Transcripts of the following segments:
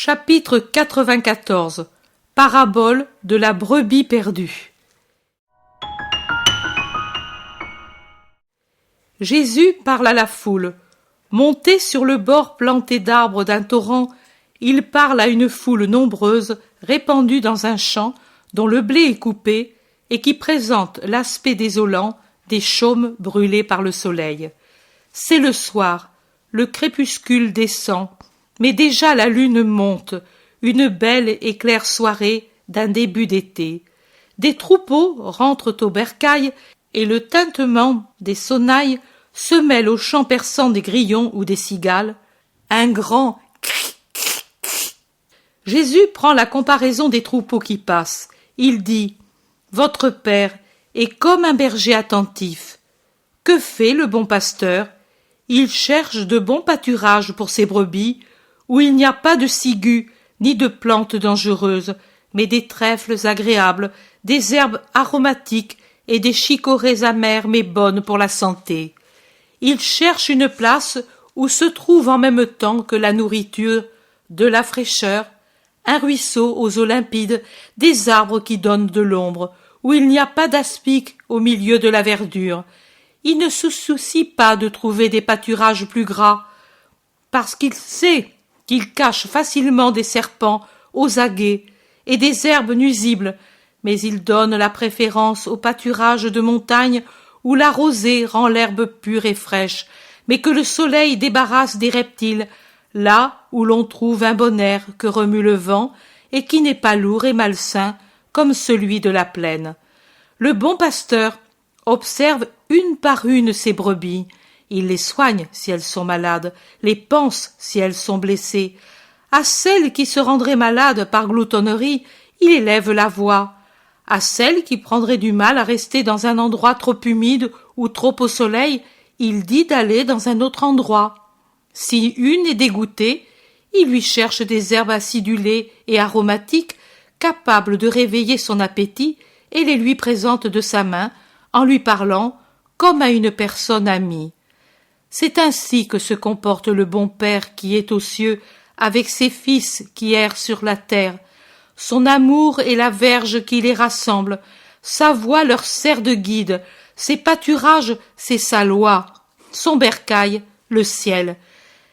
Chapitre 94. Parabole de la brebis perdue. Jésus parle à la foule. Monté sur le bord planté d'arbres d'un torrent, il parle à une foule nombreuse répandue dans un champ dont le blé est coupé et qui présente l'aspect désolant des chaumes brûlés par le soleil. C'est le soir, le crépuscule descend, mais déjà la lune monte, une belle et claire soirée d'un début d'été. Des troupeaux rentrent au bercail et le tintement des sonnailles se mêle au chant perçant des grillons ou des cigales. Un grand cri, cri, cri. Jésus prend la comparaison des troupeaux qui passent. Il dit « Votre Père est comme un berger attentif. Que fait le bon pasteur? Il cherche de bons pâturages pour ses brebis, où il n'y a pas de ciguë ni de plantes dangereuses, mais des trèfles agréables, des herbes aromatiques et des chicorées amères mais bonnes pour la santé. Il cherche une place où se trouve en même temps que la nourriture, de la fraîcheur, un ruisseau aux eaux limpides, des arbres qui donnent de l'ombre, où il n'y a pas d'aspic au milieu de la verdure. Il ne se soucie pas de trouver des pâturages plus gras, parce qu'il sait qu'il cache facilement des serpents aux aguets et des herbes nuisibles, mais il donne la préférence aux pâturages de montagne où la rosée rend l'herbe pure et fraîche, mais que le soleil débarrasse des reptiles, là où l'on trouve un bon air que remue le vent et qui n'est pas lourd et malsain comme celui de la plaine. Le bon pasteur observe une par une ses brebis. Il les soigne si elles sont malades, les panse si elles sont blessées. À celles qui se rendraient malades par gloutonnerie, il élève la voix. À celles qui prendraient du mal à rester dans un endroit trop humide ou trop au soleil, il dit d'aller dans un autre endroit. Si une est dégoûtée, il lui cherche des herbes acidulées et aromatiques, capables de réveiller son appétit, et les lui présente de sa main, en lui parlant comme à une personne amie. C'est ainsi que se comporte le bon Père qui est aux cieux avec ses fils qui errent sur la terre. Son amour est la verge qui les rassemble, sa voix leur sert de guide, ses pâturages, c'est sa loi, son bercail, le ciel.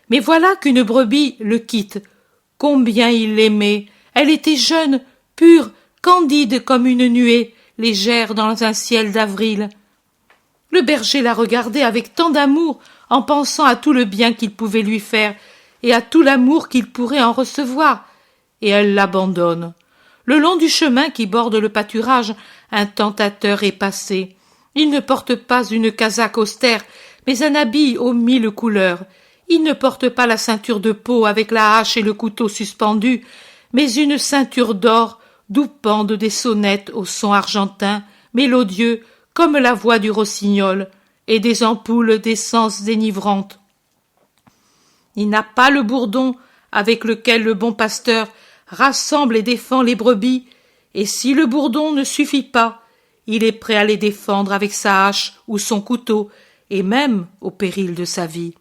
Mais voilà qu'une brebis le quitte. Combien il l'aimait! Elle était jeune, pure, candide comme une nuée, légère dans un ciel d'avril. Le berger la regardait avec tant d'amour, en pensant à tout le bien qu'il pouvait lui faire, et à tout l'amour qu'il pourrait en recevoir, et elle l'abandonne. Le long du chemin qui borde le pâturage, un tentateur est passé. Il ne porte pas une casaque austère, mais un habit aux 1000 couleurs. Il ne porte pas la ceinture de peau avec la hache et le couteau suspendus, mais une ceinture d'or d'où pendent des sonnettes au son argentin, mélodieux comme la voix du rossignol, et des ampoules d'essence dénivrante. Il n'a pas le bourdon avec lequel le bon pasteur rassemble et défend les brebis, et si le bourdon ne suffit pas, il est prêt à les défendre avec sa hache ou son couteau, et même au péril de sa vie.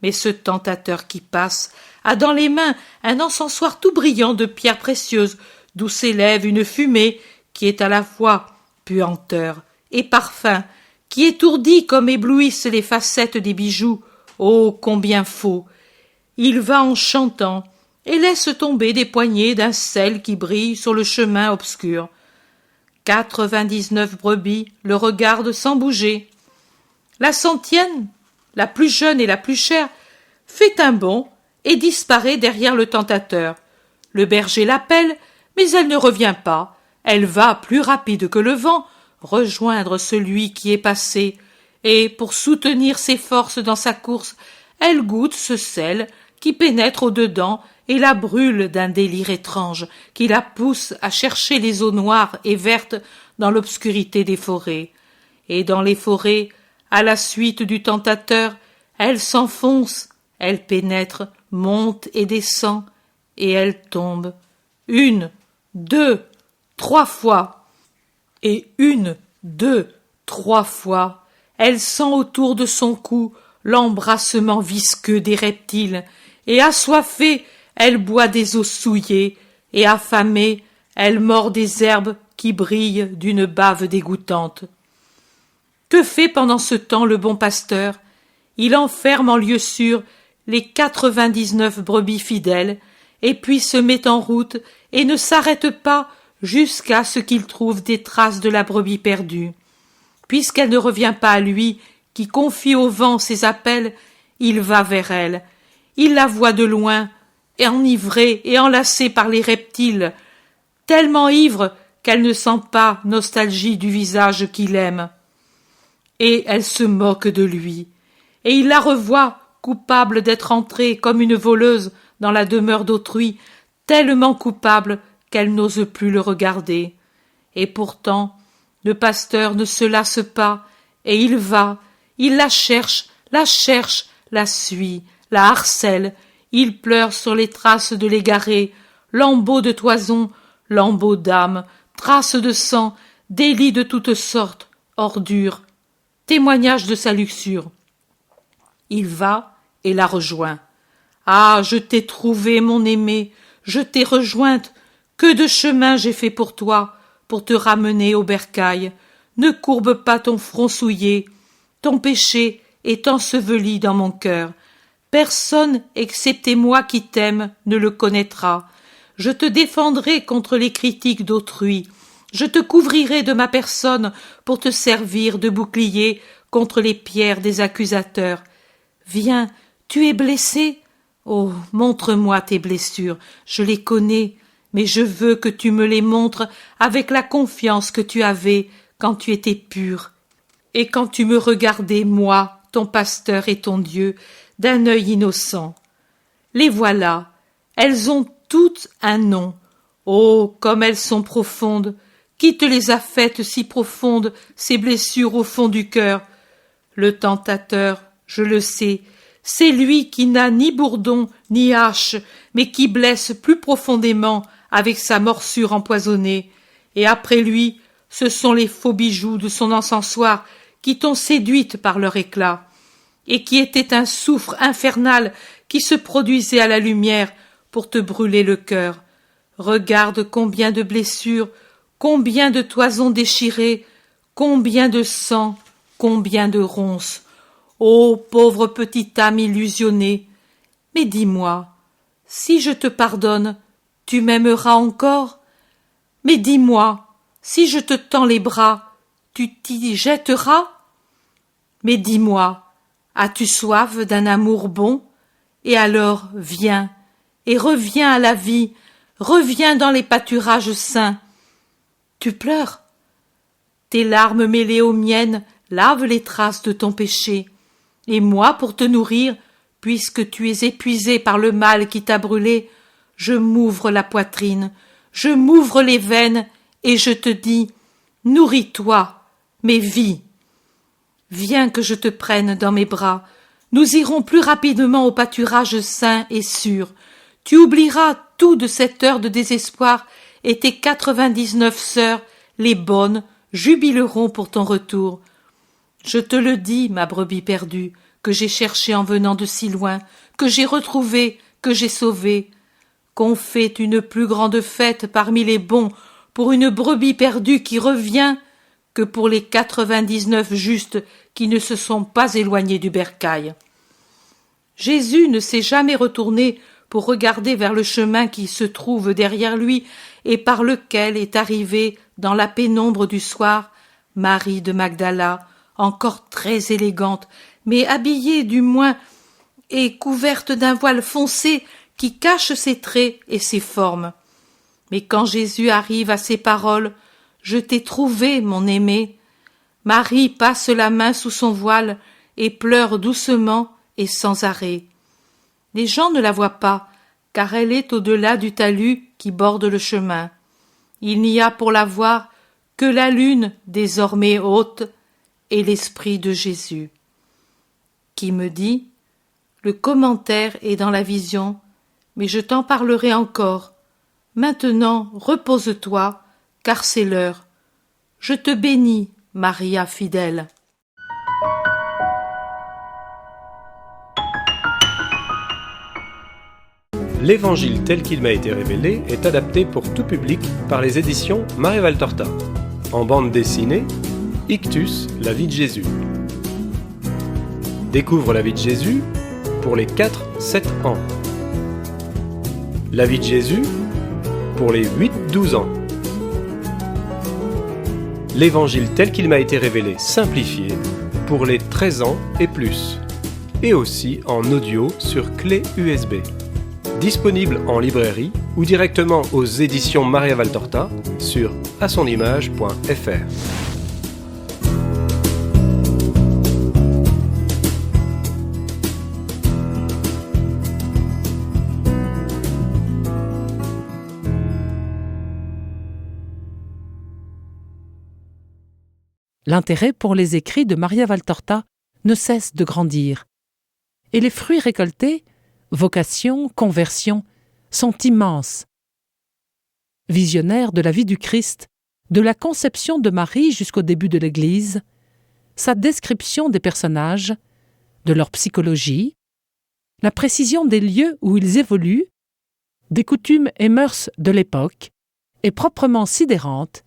Mais ce tentateur qui passe a dans les mains un encensoir tout brillant de pierres précieuses, d'où s'élève une fumée qui est à la fois puanteur et parfum, qui étourdit comme éblouissent les facettes des bijoux. Oh, combien faux! Il va en chantant et laisse tomber des poignées d'un sel qui brille sur le chemin obscur. 99 brebis le regardent sans bouger. La 100e, la plus jeune et la plus chère, fait un bond et disparaît derrière le tentateur. Le berger l'appelle, mais elle ne revient pas. Elle va, plus rapide que le vent, rejoindre celui qui est passé, et, pour soutenir ses forces dans sa course, elle goûte ce sel qui pénètre au-dedans et la brûle d'un délire étrange qui la pousse à chercher les eaux noires et vertes dans l'obscurité des forêts. Et dans les forêts, à la suite du tentateur, elle s'enfonce, elle pénètre, monte et descend, et elle tombe. 1, 2, 3 fois. Et 1, 2, 3 fois, elle sent autour de son cou l'embrassement visqueux des reptiles, et assoiffée, elle boit des eaux souillées, et affamée, elle mord des herbes qui brillent d'une bave dégoûtante. Que fait pendant ce temps le bon pasteur? Il enferme en lieu sûr les 99 brebis fidèles, et puis se met en route et ne s'arrête pas jusqu'à ce qu'il trouve des traces de la brebis perdue. Puisqu'elle ne revient pas à lui, qui confie au vent ses appels, il va vers elle. Il la voit de loin, enivrée et enlacée par les reptiles, tellement ivre qu'elle ne sent pas nostalgie du visage qu'il aime. Et elle se moque de lui, et il la revoit, coupable d'être entrée comme une voleuse dans la demeure d'autrui, tellement coupable qu'elle n'ose plus le regarder. Et pourtant, le pasteur ne se lasse pas, et il va, il la cherche, la suit, la harcèle, il pleure sur les traces de l'égaré, lambeaux de toison, lambeaux d'âme, traces de sang, délits de toutes sortes, ordures, témoignages de sa luxure. Il va et la rejoint. Ah, je t'ai trouvé, mon aimé, je t'ai rejointe. Que de chemin j'ai fait pour toi, pour te ramener au bercail. Ne courbe pas ton front souillé. Ton péché est enseveli dans mon cœur. Personne, excepté moi qui t'aime, ne le connaîtra. Je te défendrai contre les critiques d'autrui. Je te couvrirai de ma personne pour te servir de bouclier contre les pierres des accusateurs. Viens, tu es blessé? Oh, montre-moi tes blessures, je les connais, mais je veux que tu me les montres avec la confiance que tu avais quand tu étais pur, et quand tu me regardais, moi, ton pasteur et ton Dieu, d'un œil innocent. Les voilà, elles ont toutes un nom. Oh, comme elles sont profondes! Qui te les a faites si profondes, ces blessures au fond du cœur? Le tentateur, je le sais, c'est lui qui n'a ni bourdon ni hache, mais qui blesse plus profondément avec sa morsure empoisonnée. Et après lui, ce sont les faux bijoux de son encensoir qui t'ont séduite par leur éclat, et qui étaient un soufre infernal qui se produisait à la lumière pour te brûler le cœur. Regarde combien de blessures, combien de toisons déchirées, combien de sang, combien de ronces. Ô pauvre petite âme illusionnée! Mais dis-moi, si je te pardonne, tu m'aimeras encore? Mais dis-moi, si je te tends les bras, tu t'y jetteras? Mais dis-moi, as-tu soif d'un amour bon? Et alors viens, et reviens à la vie, reviens dans les pâturages saints. Tu pleures? Tes larmes mêlées aux miennes lavent les traces de ton péché. Et moi, pour te nourrir, puisque tu es épuisé par le mal qui t'a brûlé, je m'ouvre la poitrine, je m'ouvre les veines, et je te dis, nourris-toi, mais vis. Viens que je te prenne dans mes bras, nous irons plus rapidement au pâturage sain et sûr. Tu oublieras tout de cette heure de désespoir, et tes 99 sœurs, les bonnes, jubileront pour ton retour. Je te le dis, ma brebis perdue, que j'ai cherchée en venant de si loin, que j'ai retrouvée, que j'ai sauvée. Qu'on fait une plus grande fête parmi les bons pour une brebis perdue qui revient que pour les 99 justes qui ne se sont pas éloignés du bercail. Jésus ne s'est jamais retourné pour regarder vers le chemin qui se trouve derrière lui et par lequel est arrivée, dans la pénombre du soir, Marie de Magdala, encore très élégante, mais habillée du moins et couverte d'un voile foncé qui cache ses traits et ses formes. Mais quand Jésus arrive à ces paroles, « Je t'ai trouvé, mon aimé », Marie passe la main sous son voile et pleure doucement et sans arrêt. Les gens ne la voient pas, car elle est au-delà du talus qui borde le chemin. Il n'y a pour la voir que la lune désormais haute et l'esprit de Jésus. Qui me dit, le commentaire est dans la vision, mais je t'en parlerai encore. Maintenant, repose-toi, car c'est l'heure. Je te bénis, Maria fidèle. L'Évangile tel qu'il m'a été révélé est adapté pour tout public par les éditions Maria-Valtorta. En bande dessinée, Ictus, la vie de Jésus. Découvre la vie de Jésus pour les 4-7 ans. La vie de Jésus pour les 8-12 ans. L'Évangile tel qu'il m'a été révélé simplifié pour les 13 ans et plus. Et aussi en audio sur clé USB. Disponible en librairie ou directement aux éditions Maria-Valtorta sur asonimage.fr. L'intérêt pour les écrits de Maria-Valtorta ne cesse de grandir. Et les fruits récoltés, vocation, conversion, sont immenses. Visionnaire de la vie du Christ, de la conception de Marie jusqu'au début de l'Église, sa description des personnages, de leur psychologie, la précision des lieux où ils évoluent, des coutumes et mœurs de l'époque, est proprement sidérante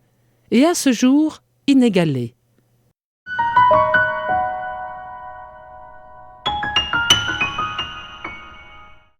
et à ce jour inégalée.